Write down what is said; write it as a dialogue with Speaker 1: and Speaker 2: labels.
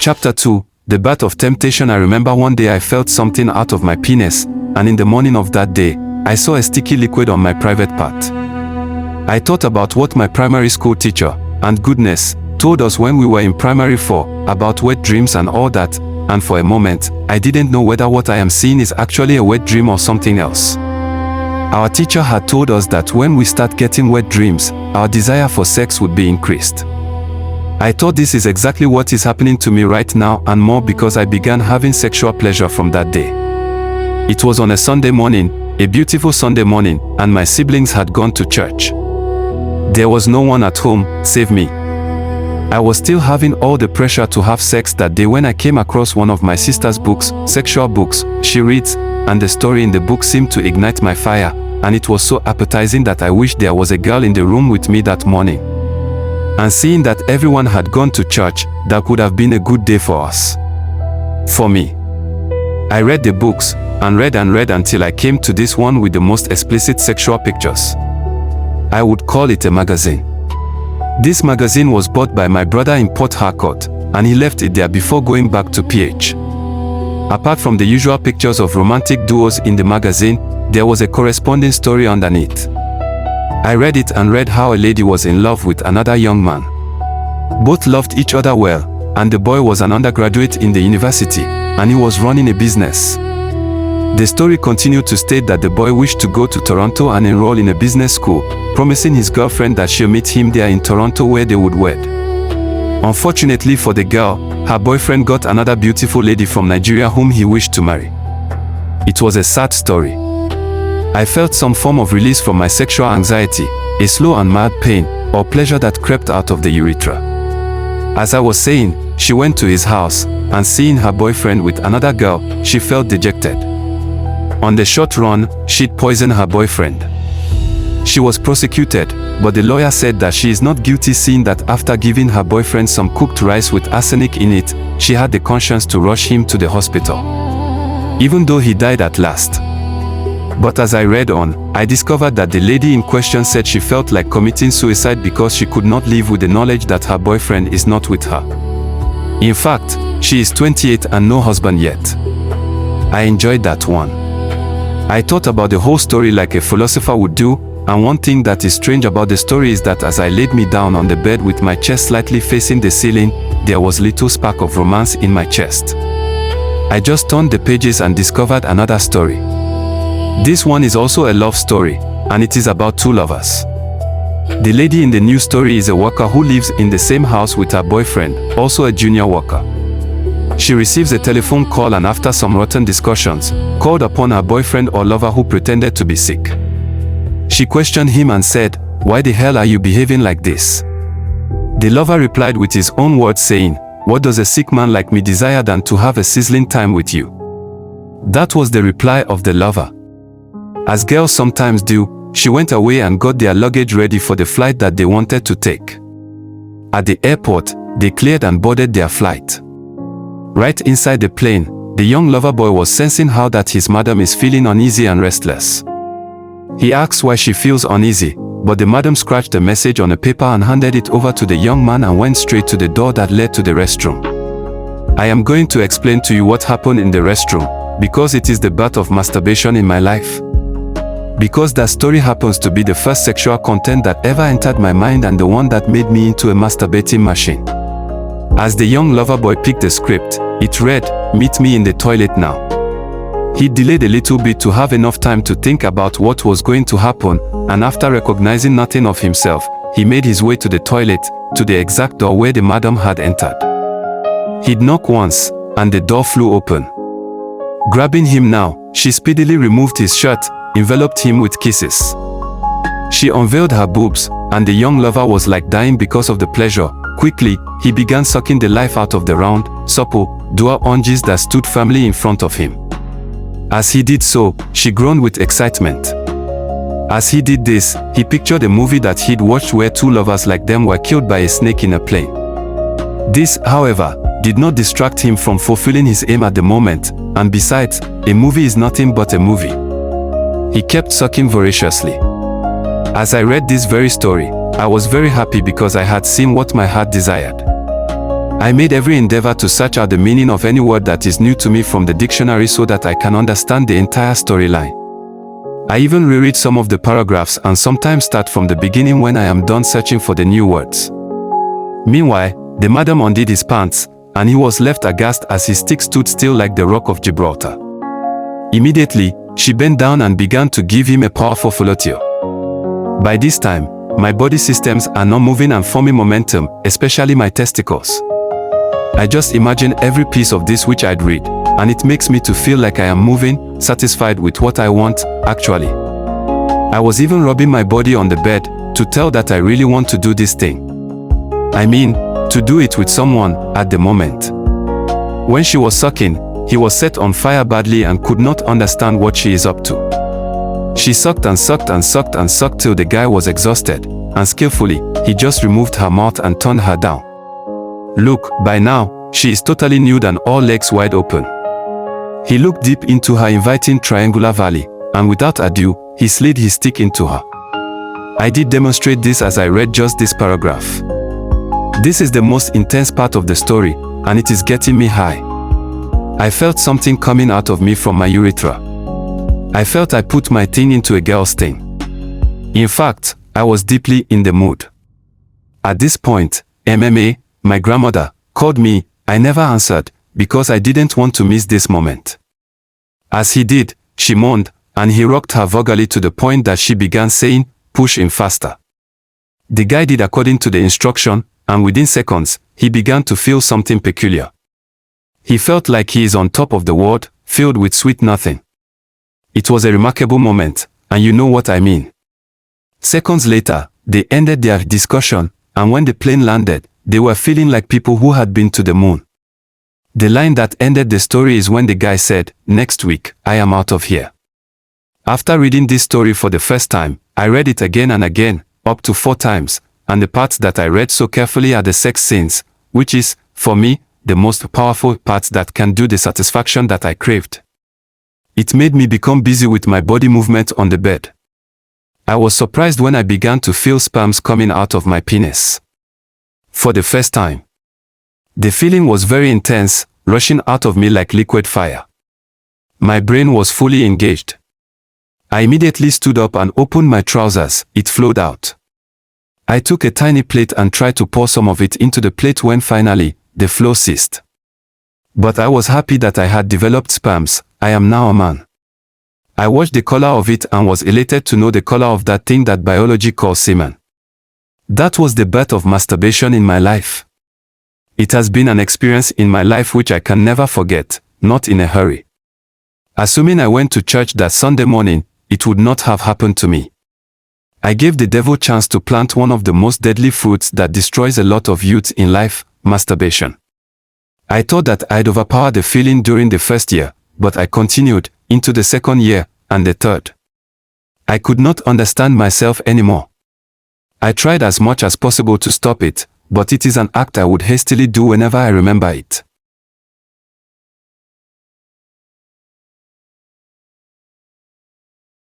Speaker 1: Chapter 2, The Bath of Temptation. I remember one day I felt something out of my penis, and in the morning of that day, I saw a sticky liquid on my private part. I thought about what my primary school teacher, and goodness, told us when we were in primary 4, about wet dreams and all that, and for a moment, I didn't know whether what I am seeing is actually a wet dream or something else. Our teacher had told us that when we start getting wet dreams, our desire for sex would be increased. I thought this is exactly what is happening to me right now and more because I began having sexual pleasure from that day. It was on a Sunday morning, a beautiful Sunday morning, and my siblings had gone to church. There was no one at home, save me. I was still having all the pressure to have sex that day when I came across one of my sister's books, sexual books, she reads, and the story in the book seemed to ignite my fire, and it was so appetizing that I wished there was a girl in the room with me that morning. And seeing that everyone had gone to church, that could have been a good day for us. For me. I read the books, and read until I came to this one with the most explicit sexual pictures. I would call it a magazine. This magazine was bought by my brother in Port Harcourt, and he left it there before going back to PH. Apart from the usual pictures of romantic duos in the magazine, there was a corresponding story underneath. I read it and read how a lady was in love with another young man. Both loved each other well, and the boy was an undergraduate in the university, and he was running a business. The story continued to state that the boy wished to go to Toronto and enroll in a business school, promising his girlfriend that she'll meet him there in Toronto where they would wed. Unfortunately for the girl, her boyfriend got another beautiful lady from Nigeria whom he wished to marry. It was a sad story. I felt some form of release from my sexual anxiety, a slow and mild pain, or pleasure that crept out of the urethra. As I was saying, she went to his house, and seeing her boyfriend with another girl, she felt dejected. On the short run, she'd poisoned her boyfriend. She was prosecuted, but the lawyer said that she is not guilty seeing that after giving her boyfriend some cooked rice with arsenic in it, she had the conscience to rush him to the hospital. Even though he died at last. But as I read on, I discovered that the lady in question said she felt like committing suicide because she could not live with the knowledge that her boyfriend is not with her. In fact, she is 28 and no husband yet. I enjoyed that one. I thought about the whole story like a philosopher would do, and one thing that is strange about the story is that as I laid me down on the bed with my chest slightly facing the ceiling, there was little spark of romance in my chest. I just turned the pages and discovered another story. This one is also a love story, and it is about two lovers. The lady in the new story is a worker who lives in the same house with her boyfriend, also a junior worker. She receives a telephone call and after some rotten discussions, called upon her boyfriend or lover who pretended to be sick. She questioned him and said, "Why the hell are you behaving like this?" The lover replied with his own words saying, "What does a sick man like me desire than to have a sizzling time with you?" That was the reply of the lover. As girls sometimes do, she went away and got their luggage ready for the flight that they wanted to take. At the airport, they cleared and boarded their flight. Right inside the plane, the young lover boy was sensing how that his madam is feeling uneasy and restless. He asks why she feels uneasy, but the madam scratched a message on a paper and handed it over to the young man and went straight to the door that led to the restroom. I am going to explain to you what happened in the restroom, because it is the birth of masturbation in my life. Because that story happens to be the first sexual content that ever entered my mind and the one that made me into a masturbating machine. As the young lover boy picked the script, it read, "Meet me in the toilet now." He delayed a little bit to have enough time to think about what was going to happen, and after recognizing nothing of himself, he made his way to the toilet, to the exact door where the madam had entered. He'd knock once, and the door flew open. Grabbing him now, she speedily removed his shirt, enveloped him with kisses. She unveiled her boobs, and the young lover was like dying because of the pleasure. Quickly, he began sucking the life out of the round, supple, dual unges that stood firmly in front of him. As he did so, she groaned with excitement. As he did this, he pictured a movie that he'd watched where two lovers like them were killed by a snake in a plane. This, however, did not distract him from fulfilling his aim at the moment, and besides, a movie is nothing but a movie. He kept sucking voraciously. As I read this very story, I was very happy because I had seen what my heart desired. I made every endeavor to search out the meaning of any word that is new to me from the dictionary so that I can understand the entire storyline. I even reread some of the paragraphs and sometimes start from the beginning when I am done searching for the new words. Meanwhile, the madam undid his pants, and he was left aghast as his stick stood still like the rock of Gibraltar. Immediately, she bent down and began to give him a powerful fellative. By this time, my body systems are not moving and forming momentum, especially my testicles. I just imagine every piece of this which I'd read, and it makes me to feel like I am moving, satisfied with what I want, actually. I was even rubbing my body on the bed, to tell that I really want to do this thing. I mean, to do it with someone, at the moment. When she was sucking, he was set on fire badly and could not understand what she is up to. She sucked and sucked and sucked and sucked till the guy was exhausted, and skillfully, he just removed her mouth and turned her down. Look, by now, she is totally nude and all legs wide open. He looked deep into her inviting triangular valley, and without ado, he slid his stick into her. I did demonstrate this as I read just this paragraph. This is the most intense part of the story, and it is getting me high. I felt something coming out of me from my urethra. I felt I put my thing into a girl's thing. In fact, I was deeply in the mood. At this point, MMA, my grandmother, called me. I never answered, because I didn't want to miss this moment. As he did, she moaned, and he rocked her vulgarly to the point that she began saying, "Push him faster." The guy did according to the instruction, and within seconds, he began to feel something peculiar. He felt like he is on top of the world, filled with sweet nothing. It was a remarkable moment, and you know what I mean. Seconds later, they ended their discussion, and when the plane landed, they were feeling like people who had been to the moon. The line that ended the story is when the guy said, "Next week, I am out of here." After reading this story for the first time, I read it again and again, up to 4 times, and the parts that I read so carefully are the sex scenes, which is, for me, the most powerful parts that can do the satisfaction that I craved. It made me become busy with my body movement on the bed. I was surprised when I began to feel sperms coming out of my penis. For the first time. The feeling was very intense, rushing out of me like liquid fire. My brain was fully engaged. I immediately stood up and opened my trousers. It flowed out. I took a tiny plate and tried to pour some of it into the plate when finally, the flow ceased. But I was happy that I had developed sperms. I am now a man. I watched the color of it and was elated to know the color of that thing that biology calls semen. That was the birth of masturbation in my life. It has been an experience in my life which I can never forget, not in a hurry. Assuming I went to church that Sunday morning, it would not have happened to me. I gave the devil chance to plant one of the most deadly fruits that destroys a lot of youth in life, masturbation. I thought that I'd overpower the feeling during the first year, but I continued, into the second year, and the third. I could not understand myself anymore. I tried as much as possible to stop it, but it is an act I would hastily do whenever I remember it.